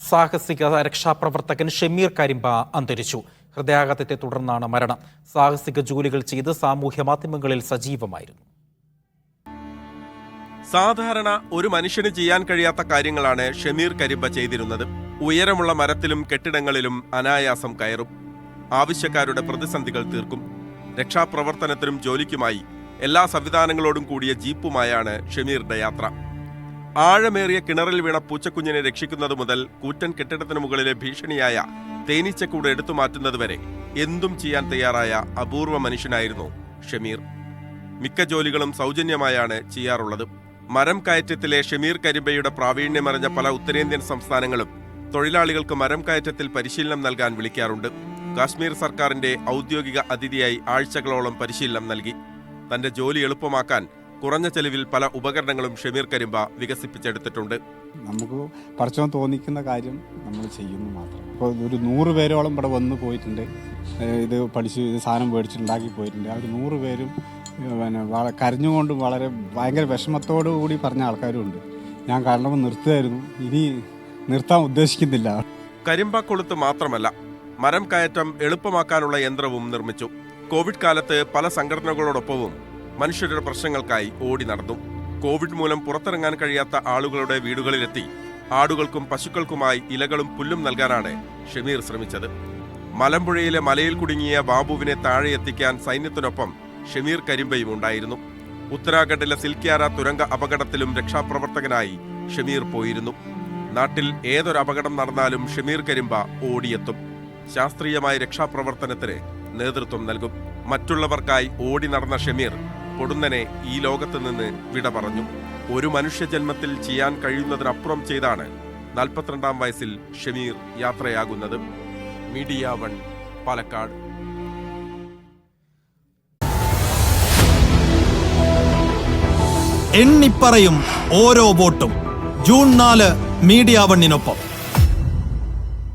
സാഹസിക രക്ഷാപ്രവർത്തകൻ ഷമീർ കരിമ്പ അന്തരിച്ചു. ഹൃദയാഘാതത്തെ തുടർന്നാണ് മരണം. സാഹസിക ജോലികൾ ചെയ്ത് സാമൂഹ്യ മാധ്യമങ്ങളിൽ സജീവമായിരുന്നു. സാധാരണ ഒരു മനുഷ്യന് ചെയ്യാൻ കഴിയാത്ത കാര്യങ്ങളാണ് ഷമീർ കരിമ്പ ചെയ്തിരുന്നത്. ഉയരമുള്ള മരത്തിലും കെട്ടിടങ്ങളിലും അനായാസം കയറും. ആവശ്യക്കാരുടെ പ്രതിസന്ധികൾ തീർക്കും. രക്ഷാപ്രവർത്തനത്തിനും ജോലിക്കുമായി എല്ലാ സംവിധാനങ്ങളോടും കൂടിയ ജീപ്പുമായാണ് ഷമീറിന്റെ യാത്ര. ആഴമേറിയ കിണറിൽ വീണ പൂച്ചക്കുഞ്ഞിനെ രക്ഷിക്കുന്നത് മുതൽ കൂറ്റൻ കെട്ടിടത്തിനു മുകളിലെ ഭീഷണിയായ തേനീച്ചക്കൂട് എടുത്തുമാറ്റുന്നതുവരെ എന്തും ചെയ്യാൻ തയ്യാറായ അപൂർവ മനുഷ്യനായിരുന്നു ഷമീർ. മിക്ക ജോലികളും സൗജന്യമായാണ് ചെയ്യാറുള്ളത്. മരം കയറ്റത്തിലെ ഷമീർ കരിമ്പയുടെ പ്രാവീണ്യമറിഞ്ഞ പല ഉത്തരേന്ത്യൻ സംസ്ഥാനങ്ങളും തൊഴിലാളികൾക്ക് മരം കയറ്റത്തിൽ പരിശീലനം നൽകാൻ വിളിക്കാറുണ്ട്. കാശ്മീർ സർക്കാരിന്റെ ഔദ്യോഗിക അതിഥിയായി ആഴ്ചകളോളം പരിശീലനം നൽകി. തന്റെ ജോലി എളുപ്പമാക്കാൻ കുറഞ്ഞ ചെലവിൽ പല ഉപകരണങ്ങളും ഷമീർ കരിമ്പ വികസിപ്പിച്ചെടുത്തിട്ടുണ്ട്. നമുക്ക് പഠിച്ചോൻ തോന്നിക്കുന്ന കാര്യം നമ്മൾ ചെയ്യുന്നു മാത്രം. ഇപ്പോൾ ഒരു 100 പേരോളം ഇവിടെ വന്ന് പോയിട്ടുണ്ട്. ഇത് പഠിച്ച് ഇത് സാധനം മേടിച്ചുണ്ടാക്കി പോയിട്ടുണ്ട്. അവർ 100 പേരും കരഞ്ഞുകൊണ്ടും ഭയങ്കര വിഷമത്തോടു കൂടി പറഞ്ഞ ആൾക്കാരും ഉണ്ട്. ഞാൻ കാരണം നിർത്തുമായിരുന്നു, ഇനി നിർത്താൻ ഉദ്ദേശിക്കുന്നില്ല. കരിമ്പ കൊളുത്ത് മാത്രമല്ല, മരം കയറ്റം എളുപ്പമാക്കാനുള്ള യന്ത്രവും നിർമ്മിച്ചു. കോവിഡ് കാലത്ത് പല സംഘടനകളോടൊപ്പവും മനുഷ്യരുടെ പ്രശ്നങ്ങൾക്കായി ഓടി നടന്നു. കോവിഡ് മൂലം പുറത്തിറങ്ങാൻ കഴിയാത്ത ആളുകളുടെ വീടുകളിലെത്തി ആടുകൾക്കും പശുക്കൾക്കുമായി ഇലകളും പുല്ലും നൽകാനാണ് ഷമീർ ശ്രമിച്ചത്. മലമ്പുഴയിലെ മലയിൽ കുടുങ്ങിയ ബാബുവിനെ താഴെ എത്തിക്കാൻ സൈന്യത്തിനൊപ്പം ഷമീർ കരിമ്പയും ഉണ്ടായിരുന്നു. ഉത്തരാഖണ്ഡിലെ സിൽക്യാര തുരങ്ക അപകടത്തിലും രക്ഷാപ്രവർത്തകനായി ഷമീർ പോയിരുന്നു. നാട്ടിൽ ഏതൊരു അപകടം നടന്നാലും ഷമീർ കരിമ്പ ഓടിയെത്തും. ശാസ്ത്രീയമായ രക്ഷാപ്രവർത്തനത്തിന് നേതൃത്വം നൽകും. മറ്റുള്ളവർക്കായി ഓടി നടന്ന ഷമീർ പൊടുന്നനെ ഈ ലോകത്ത് നിന്ന് വിട പറഞ്ഞു. ഒരു മനുഷ്യജന്മത്തിൽ ചെയ്യാൻ കഴിയുന്നതിനപ്പുറം ചെയ്താണ് 42-ാം വയസ്സിൽ ഷമീർ യാത്രയാകുന്നത്. മീഡിയ 1 പാലക്കാട്. എണ്ണിപ്പറയും ഓരോ വോട്ടും. June 4 media 1-നൊപ്പം.